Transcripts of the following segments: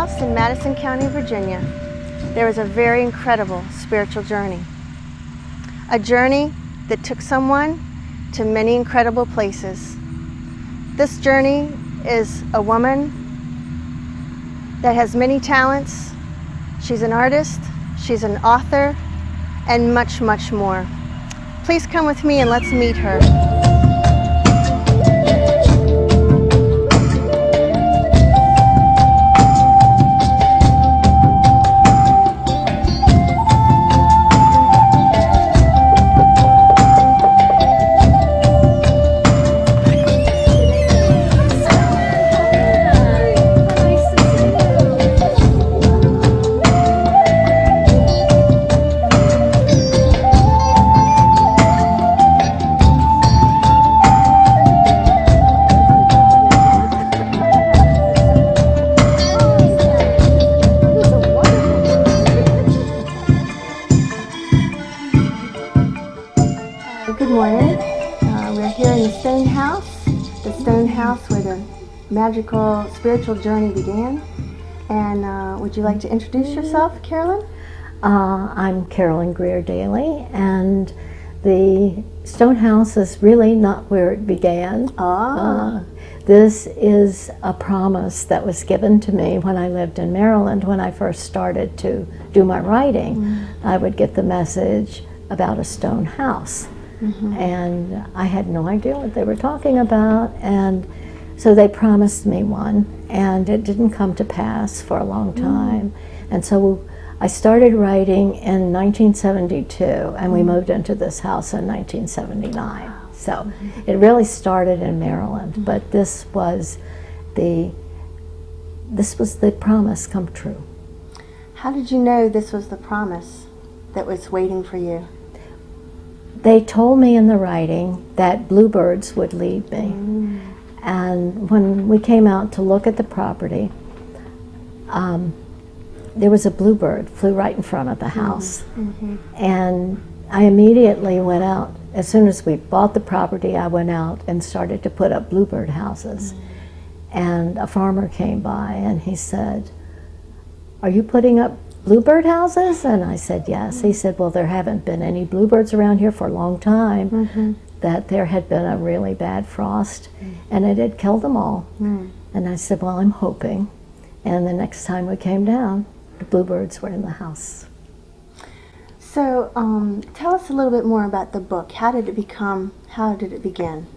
house in Madison County, Virginia, there was a very incredible spiritual journey. A journey that took someone to many incredible places. This journey is a woman that has many talents. She's an artist, she's an author, and much, much more. Please come with me and let's meet her. Good morning. We're here in the stone house where the magical spiritual journey began. And would you like to introduce yourself, Carolyn? I'm Carolyn Greer Daly, and the stone house is really not where it began. This is a promise that was given to me when I lived in Maryland when I first started to do my writing. I would get the message about a stone house. And I had no idea what they were talking about, and so they promised me one, and it didn't come to pass for a long time. And so I started writing in 1972, and we moved into this house in 1979. So it really started in Maryland, but this was the promise come true. How did you know this was the promise that was waiting for you? They told me in the writing that bluebirds would lead me. And when we came out to look at the property, there was a bluebird flew right in front of the house. And I immediately went out. As soon as we bought the property, I went out and started to put up bluebird houses. And a farmer came by and he said, "Are you putting up bluebird houses?" And I said, "Yes." He said, "Well, there haven't been any bluebirds around here for a long time, that there had been a really bad frost and it had killed them all." And I said, "Well, I'm hoping." And the next time we came down, the bluebirds were in the house. So tell us a little bit more about the book. How did it begin?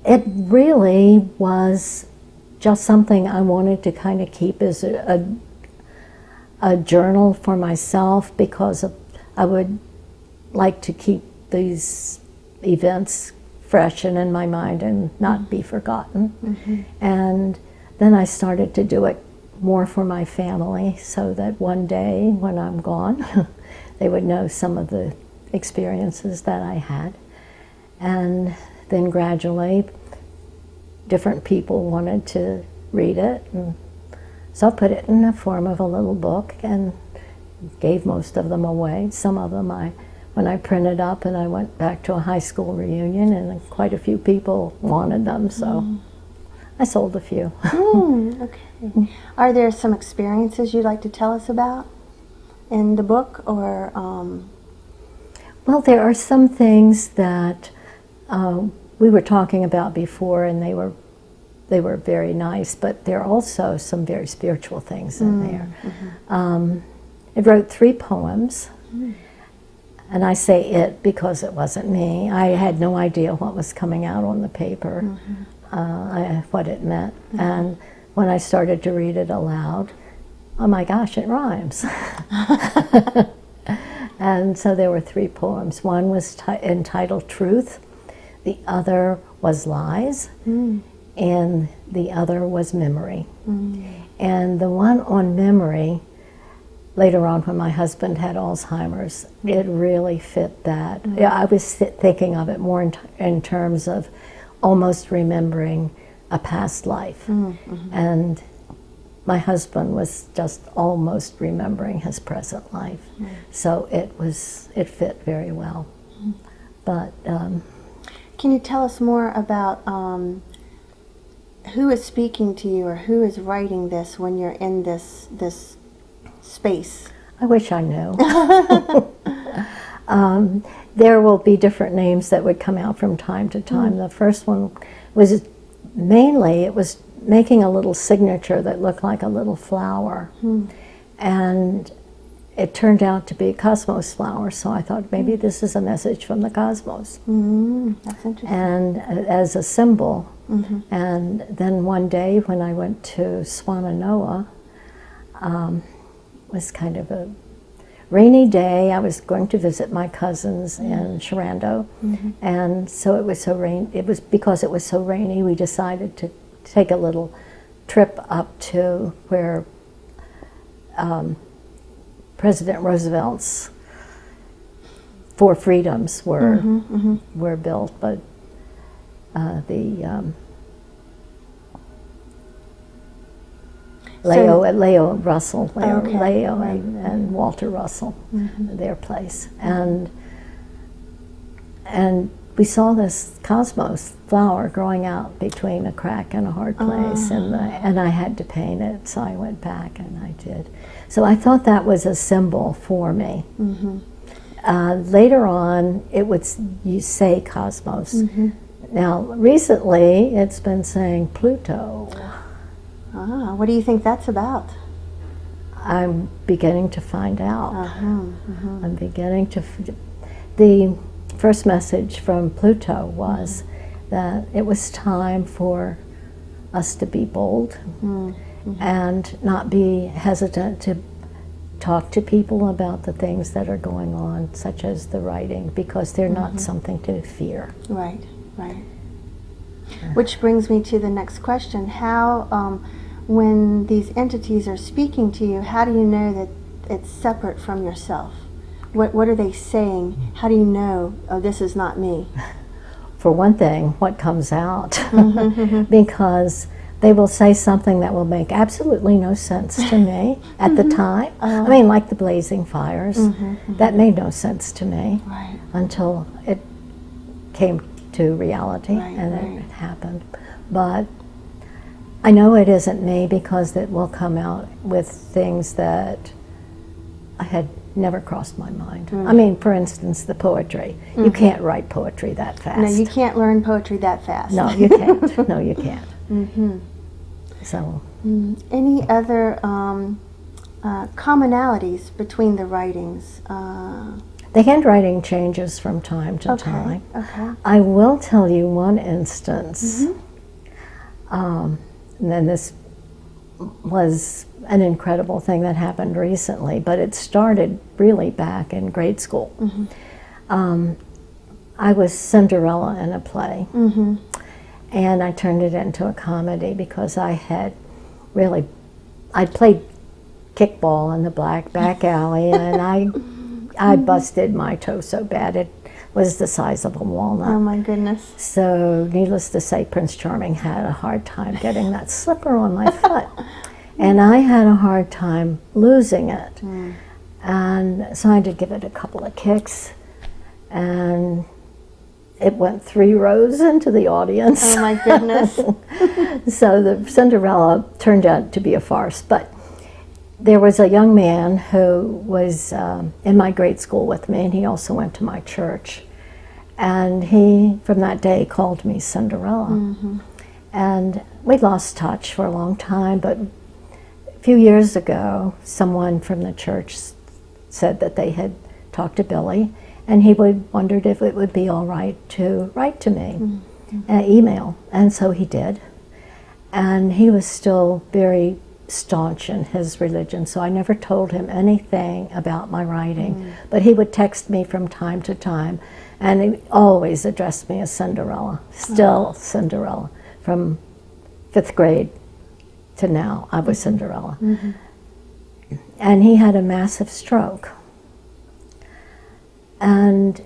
It really was just something I wanted to kind of keep as a journal for myself, because I would like to keep these events fresh and in my mind and not be forgotten. And then I started to do it more for my family, so that one day when I'm gone, they would know some of the experiences that I had. And then gradually, different people wanted to read it, and so I put it in the form of a little book and gave most of them away. Some of them when I printed up and I went back to a high school reunion, and quite a few people wanted them, so I sold a few. Okay. Are there some experiences you'd like to tell us about in the book, or? Well, there are some things that we were talking about before, and they were very nice, but there are also some very spiritual things in there. I wrote 3 poems, and I say it because it wasn't me. I had no idea what was coming out on the paper, what it meant. And when I started to read it aloud, oh my gosh, it rhymes. And so there were 3 poems. One was entitled Truth, the other was Lies, and the other was Memory. And the one on memory, later on when my husband had Alzheimer's, it really fit that. I was thinking of it more in terms of almost remembering a past life. And my husband was just almost remembering his present life. So it fit very well. But can you tell us more about who is speaking to you, or who is writing this when you're in this space? I wish I knew. There will be different names that would come out from time to time. The first one was mainly, it was making a little signature that looked like a little flower. And it turned out to be a cosmos flower, so I thought maybe this is a message from the cosmos. That's interesting. And as a symbol. And then one day when I went to Swannanoa, was kind of a rainy day. I was going to visit my cousins in Sharando, and so it was so because it was so rainy, we decided to take a little trip up to where President Roosevelt's Four Freedoms were built, but Leo Russell, Leo and Walter Russell, their place, and we saw this cosmos flower growing out between a crack and a hard place, and I had to paint it, so I went back and I did. So I thought that was a symbol for me. Later on, it would say cosmos. Now, recently, it's been saying Pluto. What do you think that's about? I'm beginning to find out. I'm beginning to. The first message from Pluto was that it was time for us to be bold and not be hesitant to talk to people about the things that are going on, such as the writing, because they're not something to fear. Right. Which brings me to the next question. How, when these entities are speaking to you, how do you know that it's separate from yourself? What are they saying? How do you know, oh, this is not me? For one thing, what comes out, because they will say something that will make absolutely no sense to me at the time. I mean, like the blazing fires, that made no sense to me until it came to reality and it happened. But I know it isn't me because it will come out with things that I had never crossed my mind. I mean, for instance, the poetry. You can't write poetry that fast. No, you can't learn poetry that fast. No, you can't. No, you can't. So, any other commonalities between the writings? The handwriting changes from time to time. I will tell you one instance, and then this was an incredible thing that happened recently, but it started really back in grade school. I was Cinderella in a play, and I turned it into a comedy because I had I'd played kickball in the back alley, and I busted my toe so bad it was the size of a walnut. Oh my goodness. So needless to say, Prince Charming had a hard time getting that slipper on my foot. And I had a hard time losing it. And so I had to give it a couple of kicks, and it went 3 rows into the audience. Oh my goodness. So the Cinderella turned out to be a farce. But there was a young man who was in my grade school with me, and he also went to my church. And he, from that day, called me Cinderella. And we lost touch for a long time, but a few years ago, someone from the church said that they had talked to Billy, and he wondered if it would be all right to write to me, an email. And so he did. And he was still very staunch in his religion, so I never told him anything about my writing. But he would text me from time to time, and he always addressed me as Cinderella, still Cinderella. From 5th grade to now, I was Cinderella. And he had a massive stroke. And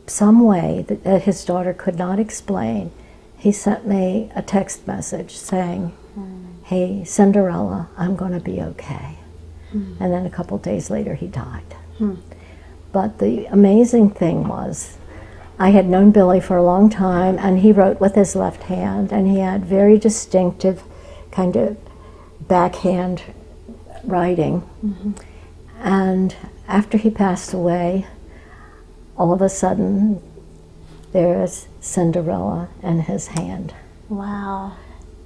some way that his daughter could not explain, he sent me a text message saying, "Hey, Cinderella, I'm going to be okay." And then a couple days later, he died. But the amazing thing was, I had known Billy for a long time, and he wrote with his left hand, and he had very distinctive kind of backhand writing. And after he passed away, all of a sudden, there's Cinderella in his hand. Wow.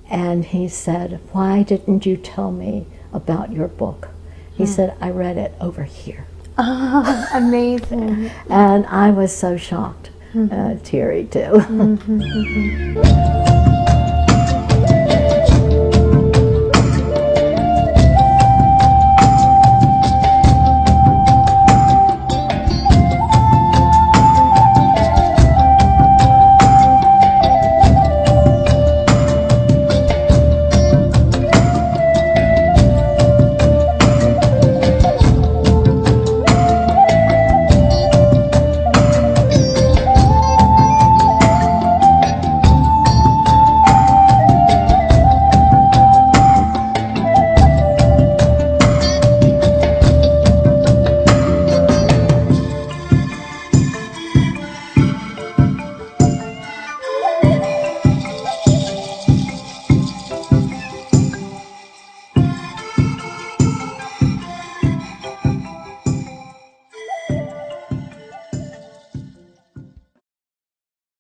And he said, "Why didn't you tell me about your book?" He said, "I read it over here." Amazing. And I was so shocked, teary too.